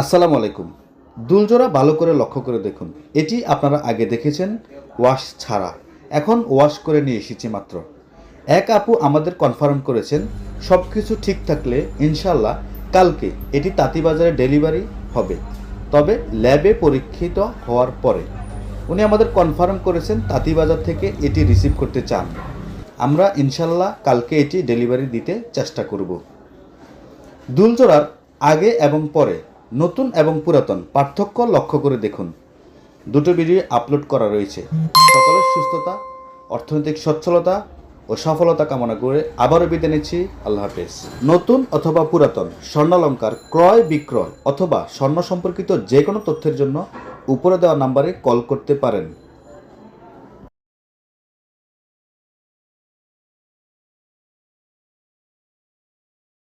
আসসালামু আলাইকুম। দুলজোড়া ভালো করে লক্ষ্য করে দেখুন। এটি আপনারা আগে দেখেছেন ওয়াশ ছাড়া, এখন ওয়াশ করে নিয়ে এসেছি মাত্র। এক আপু আমাদের কনফার্ম করেছেন সব কিছু ঠিক থাকলে ইনশাল্লাহ কালকে এটি তাঁতীবাজারে ডেলিভারি হবে, তবে ল্যাবে পরীক্ষিত হওয়ার পরে। উনি আমাদের কনফার্ম করেছেন তাঁতীবাজার থেকে এটি রিসিভ করতে চান। আমরা ইনশাল্লাহ কালকে এটি ডেলিভারি দিতে চেষ্টা করব। দুলজোড়ার আগে এবং পরে নতুন এবং পুরাতন পার্থক্য লক্ষ্য করে দেখুন। দুটো ভিডিও আপলোড করা রয়েছে। সকলের সুস্থতা, অর্থনৈতিক সচ্ছলতা ও সফলতা কামনা করে আবারও বিদায় নিচ্ছি। আল্লাহ হাফেজ। নতুন অথবা পুরাতন স্বর্ণালংকার ক্রয় বিক্রয় অথবা স্বর্ণ সম্পর্কিত যে কোনো তথ্যের জন্য উপরে দেওয়া নাম্বারে কল করতে পারেন।